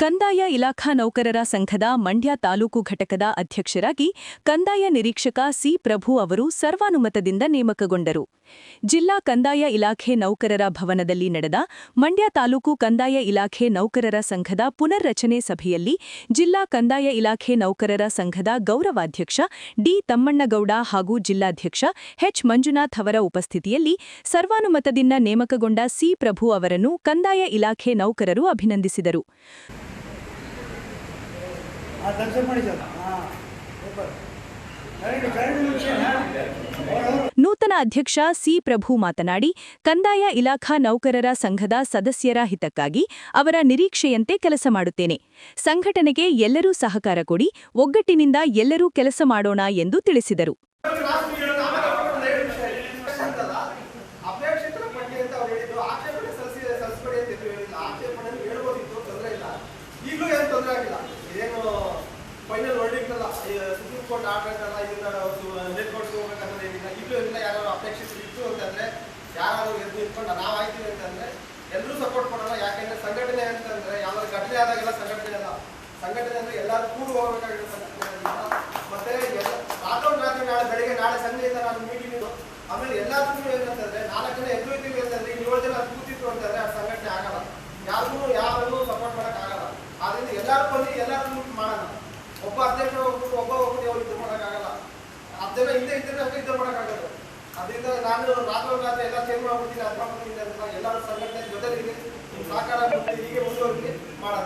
ಕಂದಾಯ ಇಲಾಖಾ ನೌಕರರ ಸಂಘದ ಮಂಡ್ಯ ತಾಲೂಕು ಘಟಕದ ಅಧ್ಯಕ್ಷರಾಗಿ ಕಂದಾಯ ನಿರೀಕ್ಷಕ ಸಿ ಪ್ರಭು ಅವರು ಸರ್ವಾನುಮತದಿಂದ ನೇಮಕಗೊಂಡರು. ಜಿಲ್ಲಾ ಕಂದಾಯ ಇಲಾಖೆ ನೌಕರರ ಭವನದಲ್ಲಿ ನಡೆದ ಮಂಡ್ಯ ತಾಲೂಕು ಕಂದಾಯ ಇಲಾಖೆ ನೌಕರರ ಸಂಘದ ಪುನರ್ರಚನೆ ಸಭೆಯಲ್ಲಿ ಜಿಲ್ಲಾ ಕಂದಾಯ ಇಲಾಖೆ ನೌಕರರ ಸಂಘದ ಗೌರವಾಧ್ಯಕ್ಷ ಡಿ ತಮ್ಮಣ್ಣಗೌಡ ಹಾಗೂ ಜಿಲ್ಲಾಧ್ಯಕ್ಷ ಎಚ್ ಮಂಜುನಾಥ್ ಅವರ ಉಪಸ್ಥಿತಿಯಲ್ಲಿ ಸರ್ವಾನುಮತದಿಂದ ನೇಮಕಗೊಂಡ ಸಿ ಪ್ರಭು ಅವರನ್ನು ಕಂದಾಯ ಇಲಾಖೆ ನೌಕರರು ಅಭಿನಂದಿಸಿದರು. ನೂತನ ಅಧ್ಯಕ್ಷ ಸಿ ಪ್ರಭು ಮಾತನಾಡಿ, ಕಂದಾಯ ಇಲಾಖಾ ನೌಕರರ ಸಂಘದ ಸದಸ್ಯರ ಹಿತಕ್ಕಾಗಿ ಅವರ ನಿರೀಕ್ಷೆಯಂತೆ ಕೆಲಸ ಮಾಡುತ್ತೇನೆ. ಸಂಘಟನೆಗೆ ಎಲ್ಲರೂ ಸಹಕಾರ ಕೊಡಿ, ಒಗ್ಗಟ್ಟಿನಿಂದ ಎಲ್ಲರೂ ಕೆಲಸ ಮಾಡೋಣ ಎಂದು ತಿಳಿಸಿದರು. ಫೈನಲ್ ವರ್ಡಿಕ್ಟ್ ಅಲ್ಲ, ಸುಪ್ರೀಂ ಕೋರ್ಟ್ ಆರ್ಡರ್ ಅಲ್ಲ, ಇದನ್ನ ನೇರ್ಕೊಟ್ಟು ಹೋಗ್ಬೇಕಂದ್ರೆ ಏನಿಲ್ಲ. ಈಗಲೂ ಎಲ್ಲ ಯಾರು ಅಪೇಕ್ಷಿಸಿ ಇತ್ತು ಅಂತಂದ್ರೆ ಯಾರು ಎದ್ದು ನಿಂತ್ಕೊಂಡು ನಾವು ಆಯ್ತೀವಿ ಅಂತಂದ್ರೆ ಎಲ್ಲರೂ ಸಪೋರ್ಟ್ ಕೊಡೋಣ. ಯಾಕೆಂದ್ರೆ ಸಂಘಟನೆ ಅಂತಂದ್ರೆ ಯಾವ್ದಾದ್ರು ಘಟನೆ ಆದಾಗೆಲ್ಲ ಸಂಘಟನೆ ಅಲ್ಲ, ಸಂಘಟನೆ ಅಂದ್ರೆ ಎಲ್ಲರೂ ಕೂಡಿ ಹೋಗ್ಬೇಕಾಗಿರೋ ಸಂಘಟನೆ. ಮತ್ತೆ ರಾತ್ರಿ ನಾಳೆ ಬೆಳಿಗ್ಗೆ ನಾಳೆ ಸಂಜೆಯಿಂದ ನಾನು ಮೀಟಿಂಗ್ ಇದ್ದು ಆಮೇಲೆ ಎಲ್ಲರಿಗೂ ಏನಂತಂದ್ರೆ 4 ಜನ ಎದ್ದು ಇದ್ದೀವಿ ಅಂತಂದ್ರೆ 7 ಜನ ಕೂತಿತ್ತು ಅಂತಂದ್ರೆ ಆ ಸಂಘಟನೆ ಆಗಲ್ಲ. ಯಾರನ್ನೂ ಸಪೋರ್ಟ್ ಮಾಡಕ್ ಆಗಲ್ಲ. ಆದ್ರಿಂದ ಎಲ್ಲರೂ ಬಂದು ಎಲ್ಲರೂ ಮಾಡೋಣ. ಒಬ್ಬ ಅಧ್ಯಕ್ಷ ಹೋಗ್ಬಿಟ್ಟು ಒಬ್ಬ ಅವ್ರು ಇದು ಮಾಡೋಕ್ಕಾಗಲ್ಲ. 10 ಜನ ಹಿಂದೆ ಇದ್ದರೆ ಅಷ್ಟೇ ಇದು ಮಾಡೋಕ್ಕಾಗಲ್ಲ. ಅದರಿಂದ ನಾನು ರಾತ್ರಿ ಎಲ್ಲ ಚೇಂಜ್ ಮಾಡ್ಬಿಡ್ತೀನಿ, ಅದು ಮಾಡ್ಬಿಡ್ತೀನಿ ಅಂತ ಎಲ್ಲರೂ ಸಂಘಟನೆ ಜೊತೆಗೆ ಸಹಕಾರ ಹೀಗೆ ಮುಂದುವರಿಕೆ ಮಾಡೋಣ.